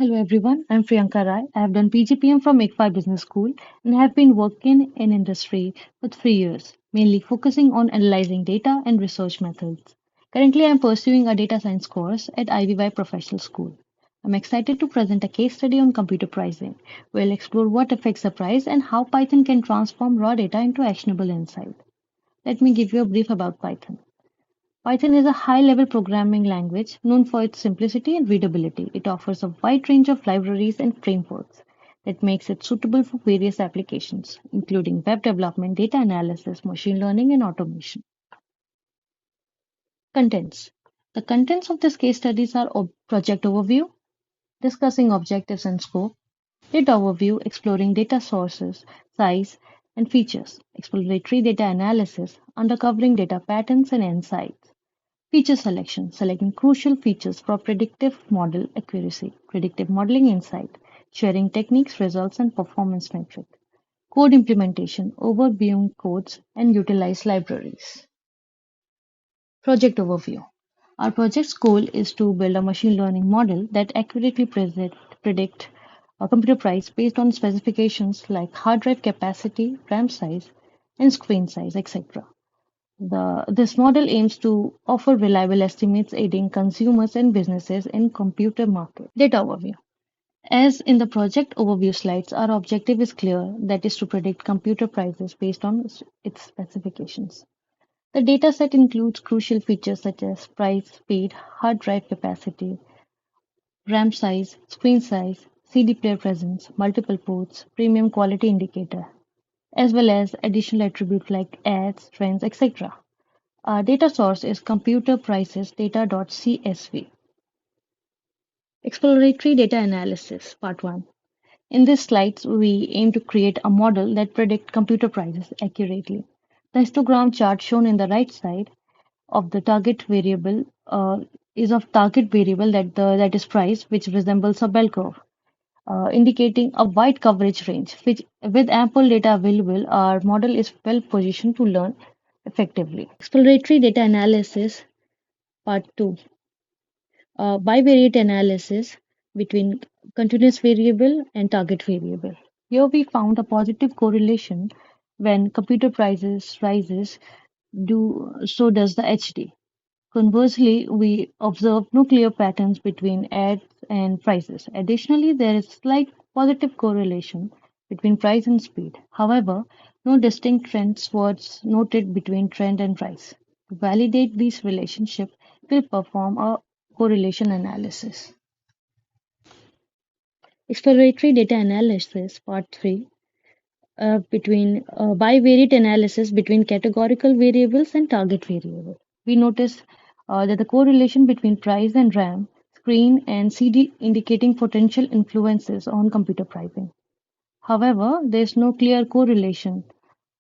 Hello everyone, I'm Priyanka Rai. I have done PGPM from IvyProSchool School and have been working in industry for 3 years, mainly focusing on analyzing data and research methods. Currently, I'm pursuing a data science course at IvyY Professional School. I'm excited to present a case study on computer pricing. We'll explore what affects the price and how Python can transform raw data into actionable insight. Let me give you a brief about Python. Python is a high-level programming language known for its simplicity and readability. It offers a wide range of libraries and frameworks that makes it suitable for various applications, including web development, data analysis, machine learning, and automation. Contents. The contents of this case studies are project overview, discussing objectives and scope, data overview, exploring data sources, size, and features, exploratory data analysis, uncovering data patterns and insights. Feature selection, selecting crucial features for predictive model accuracy, predictive modeling insight, sharing techniques, results, and performance metric. Code implementation, overviewing codes, and utilize libraries. Project overview. Our project's goal is to build a machine learning model that accurately predict a computer price based on specifications like hard drive capacity, RAM size, and screen size, etc. This model aims to offer reliable estimates aiding consumers and businesses in computer market. Data overview. As in the project overview slides, our objective is clear, that is to predict computer prices based on its specifications. The dataset includes crucial features such as price, speed, hard drive capacity, RAM size, screen size, CD player presence, multiple ports, premium quality indicator, as well as additional attributes like ads, trends, etc. Our data source is computer prices data.csv. Exploratory data analysis, part 1. In these slides, we aim to create a model that predicts computer prices accurately. The histogram chart shown in the right side of the target variable is of target variable that is price, which resembles a bell curve, indicating a wide coverage range. Which, with ample data available, our model is well positioned to learn effectively. Exploratory data analysis, part 2. Bivariate analysis between continuous variable and target variable. Here we found a positive correlation when computer prices rises, so does the HD. Conversely, we observe no clear patterns between ads and prices. Additionally, there is slight positive correlation between price and speed. However, no distinct trends was noted between trend and price. To validate these relationships, we'll perform a correlation analysis. Exploratory data analysis, part 3, between bivariate analysis between categorical variables and target variable. We noticed that the correlation between price and RAM, screen, and CD indicating potential influences on computer pricing. However, there is no clear correlation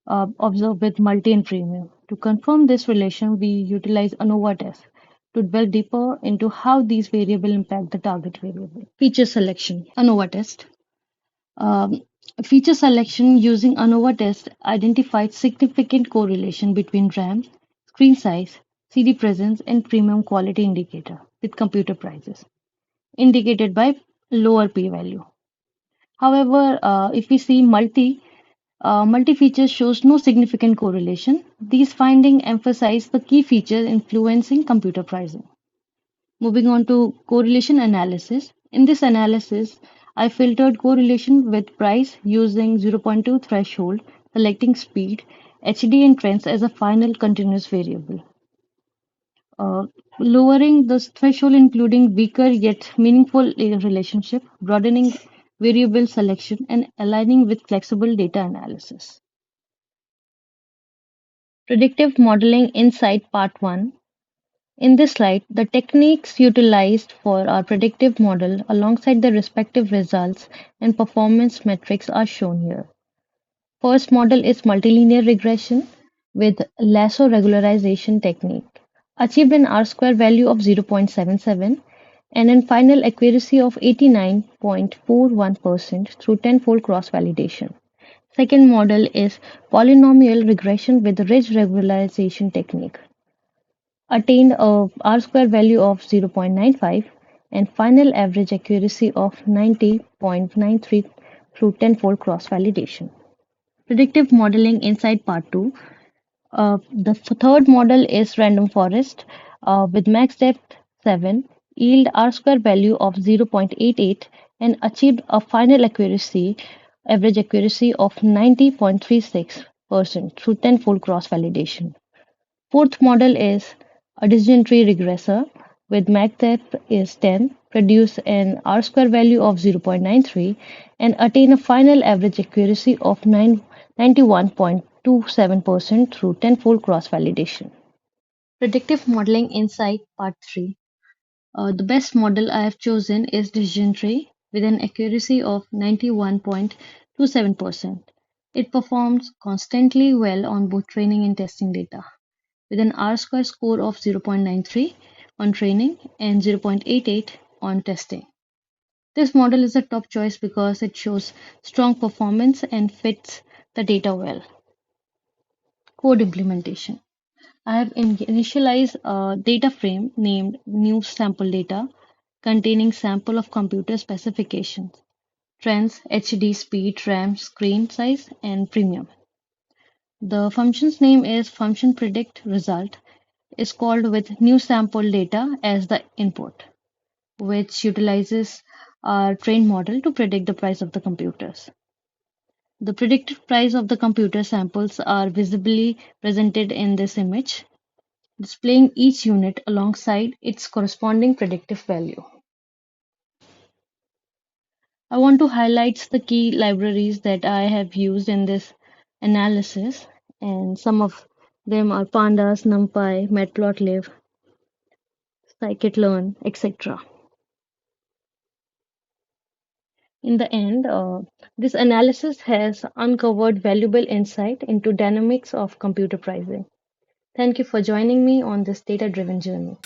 observed with multi and premium. To confirm this relation, we utilize ANOVA test to delve deeper into how these variables impact the target variable. Feature selection, ANOVA test. Um, Feature selection using ANOVA test identified significant correlation between RAM, screen size, CD presence, and premium quality indicator with computer prices, indicated by lower p-value. However, if we see multi-feature shows no significant correlation. These findings emphasize the key features influencing computer pricing. Moving on to correlation analysis. In this analysis, I filtered correlation with price using 0.2 threshold, selecting speed, HD and trends as a final continuous variable. Uh, Lowering the threshold including weaker yet meaningful relationship, broadening variable selection, and aligning with flexible data analysis. Predictive Modeling Insight Part 1. In this slide, the techniques utilized for our predictive model alongside the respective results and performance metrics are shown here. First model is multilinear regression with lasso regularization technique, achieved an R-square value of 0.77 and a final accuracy of 89.41% through tenfold cross-validation. Second model is polynomial regression with ridge regularization technique, attained a R-square value of 0.95 and final average accuracy of 90.93 through tenfold cross validation. Predictive modeling inside part 2. The third model is random forest with max depth 7, yield R square value of 0.88 and achieved a final accuracy, average accuracy of 90.36% through tenfold cross validation. Fourth model is a decision tree regressor with max depth is 10, produce an R square value of 0.93 and attain a final average accuracy of 91.27% through tenfold cross validation. Predictive modeling insight part 3. The best model I have chosen is decision tree with an accuracy of 91.27%. It performs constantly well on both training and testing data, with an R square score of 0.93 on training and 0.88 on testing. This model is a top choice because it shows strong performance and fits the data well. Code implementation. I have initialized a data frame named new sample data containing sample of computer specifications, trends, HD, speed, RAM, screen size, and premium. The function's name is function predict result is called with new sample data as the input, which utilizes our trained model to predict the price of the computers. The predicted price of the computer samples are visibly presented in this image, displaying each unit alongside its corresponding predictive value. I want to highlight the key libraries that I have used in this analysis, and some of them are pandas, numpy, matplotlib, scikit-learn, etc. In the end, this analysis has uncovered valuable insight into dynamics of computer pricing. Thank you for joining me on this data-driven journey.